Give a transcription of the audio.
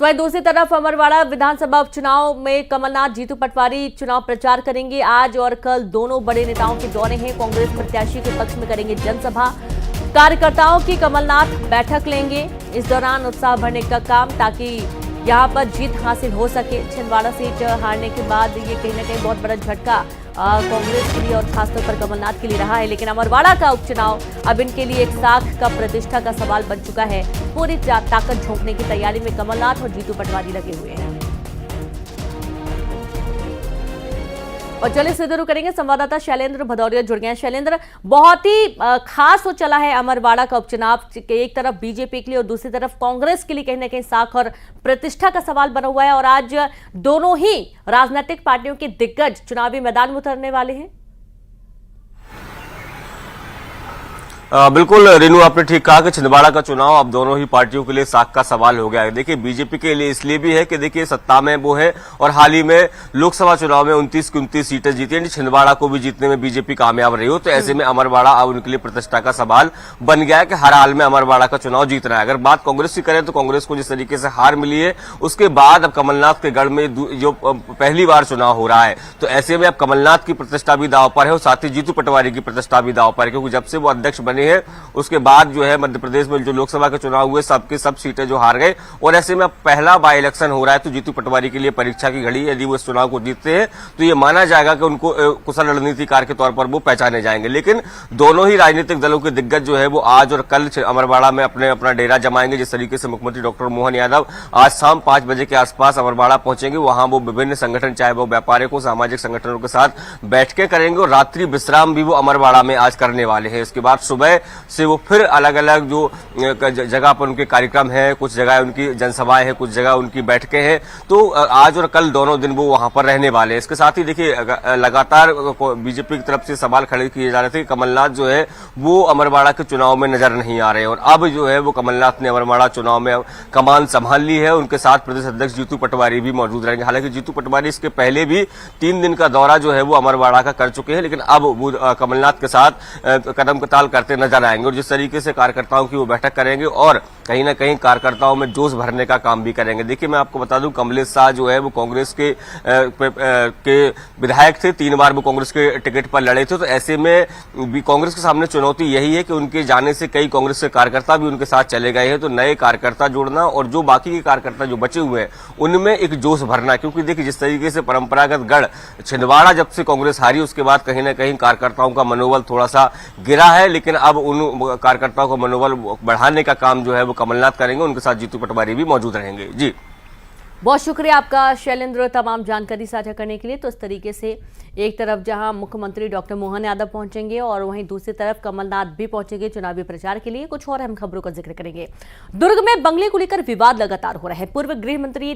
तो वहीं दूसरी तरफ अमरवाड़ा विधानसभा उपचुनाव में कमलनाथ जीतू पटवारी चुनाव प्रचार करेंगे। आज और कल दोनों बड़े नेताओं के दौरे हैं। कांग्रेस प्रत्याशी के पक्ष में करेंगे जनसभा। कार्यकर्ताओं की कमलनाथ बैठक लेंगे। इस दौरान उत्साह भरने का काम ताकि यहां पर जीत हासिल हो सके। छिंदवाड़ा सीट हारने के बाद ये कहीं ना कहीं बहुत बड़ा झटका कांग्रेस के लिए और खासतौर पर कमलनाथ के लिए रहा है। लेकिन अमरवाड़ा का उपचुनाव अब इनके लिए एक साख का प्रतिष्ठा का सवाल बन चुका है। पूरी ताकत झोंकने की तैयारी में कमलनाथ और जीतू पटवारी लगे हुए हैं। और चलिए सीधे करेंगे, संवाददाता शैलेंद्र भदौरिया जुड़ गए हैं। शैलेंद्र, बहुत ही खास हो चला है अमरवाड़ा का उपचुनाव। एक तरफ बीजेपी के लिए और दूसरी तरफ कांग्रेस के लिए कहीं ना कहीं साख और प्रतिष्ठा का सवाल बना हुआ है। और आज दोनों ही राजनीतिक पार्टियों के दिग्गज चुनावी मैदान में उतरने वाले हैं। बिल्कुल रेनू, आपने ठीक कहा कि छिंदवाड़ा का चुनाव अब दोनों ही पार्टियों के लिए साख का सवाल हो गया है। देखिए, बीजेपी के लिए इसलिए भी है कि देखिए सत्ता में वो है और हाल ही में लोकसभा चुनाव में 29 की 29 सीटें जीती हैं। छिंदवाड़ा को भी जीतने में बीजेपी कामयाब रही हो, तो ऐसे में अमरवाड़ा अब उनके लिए प्रतिष्ठा का सवाल बन गया है कि हर हाल में अमरवाड़ा का चुनाव जीतना है। अगर बात कांग्रेस की करें तो कांग्रेस को जिस तरीके से हार मिली है, उसके बाद अब कमलनाथ के गढ़ में जो पहली बार चुनाव हो रहा है, तो ऐसे में अब कमलनाथ की प्रतिष्ठा भी दांव पर है और साथ ही जीतू पटवारी की प्रतिष्ठा भी दांव पर है, क्योंकि जब से वो अध्यक्ष बने हैं उसके बाद जो है मध्य प्रदेश में जो लोकसभा के चुनाव हुए सबके सब सीटें जो हार गए। और ऐसे में अब पहला बाई इलेक्शन हो रहा है, तो जीतू पटवारी के लिए परीक्षा की घड़ी। यदि वो इस चुनाव को जीतते हैं तो ये माना जाएगा कि उनको कुशल रणनीतिकार के तौर पर वो पहचाने जाएंगे। लेकिन दोनों ही राजनीतिक दलों के दिग्गज जो है वो आज और कल अमरवाड़ा में अपना डेरा जमाएंगे। जिस तरीके से मुख्यमंत्री डॉक्टर मोहन यादव आज शाम 5 बजे के आसपास अमरवाड़ा पहुंचेंगे, वहां वो विभिन्न संगठन, चाहे वो व्यापारिकों, सामाजिक संगठनों के साथ बैठकें करेंगे और रात्रि विश्राम भी वो अमरवाड़ा में आज करने वाले हैं। इसके बाद सुबह से वो फिर अलग अलग जो जगह पर उनके कार्यक्रम है, कुछ जगह उनकी जनसभाएं हैं, कुछ जगह उनकी बैठकें हैं, तो आज और कल दोनों दिन वो वहां पर रहने वाले हैं। इसके साथ ही देखिए, लगातार बीजेपी की तरफ से सवाल खड़े किए जा रहे थे कि कमलनाथ जो है वो अमरवाड़ा के चुनाव में नजर नहीं आ रहे हैं, और अब जो है वो कमलनाथ ने अमरवाड़ा चुनाव में कमान संभाल ली है। उनके साथ प्रदेश अध्यक्ष जीतू पटवारी भी मौजूद रहेंगे। हालांकि जीतू पटवारी इसके पहले भी 3 दिन का दौरा जो है वो अमरवाड़ा का कर चुके हैं, लेकिन अब वो कमलनाथ के साथ कदम कताल करते नजर आएंगे और जिस तरीके से कार्यकर्ताओं की वो बैठक करेंगे और कहीं ना कहीं कार्यकर्ताओं में जोश भरने का काम भी करेंगे। देखिए, मैं आपको बता दूं, कमलेश शाह जो है वो कांग्रेस के विधायक थे, 3 बार वो कांग्रेस के टिकट पर लड़े थे। तो ऐसे में भी कांग्रेस के सामने चुनौती यही है कि उनके जाने से कई कांग्रेस के कार्यकर्ता भी उनके साथ चले गए हैं, तो नए कार्यकर्ता जोड़ना और जो बाकी के कार्यकर्ता जो बचे हुए हैं उनमें एक जोश भरना। क्योंकि देखिए, जिस तरीके से परंपरागत गढ़ छिंदवाड़ा जब से कांग्रेस हारी, उसके बाद कहीं ना कहीं कार्यकर्ताओं का मनोबल थोड़ा सा गिरा है, लेकिन अब उन कार्यकर्ताओं का मनोबल बढ़ाने का काम जो है वो कमलनाथ करेंगे। उनके साथ जीतू पटवारी भी मौजूद रहेंगे। जी, बहुत शुक्रिया आपका शैलेंद्र, तमाम जानकारी साझा करने के लिए। तो इस तरीके से एक तरफ जहां मुख्यमंत्री डॉक्टर मोहन यादव पहुंचेंगे और वहीं दूसरी तरफ कमलनाथ भी पहुंचेंगे चुनावी प्रचार के लिए। कुछ और अहम खबरों का जिक्र करेंगे। दुर्ग में बंगले को लेकर विवाद लगातार हो रहा है। पूर्व गृह मंत्री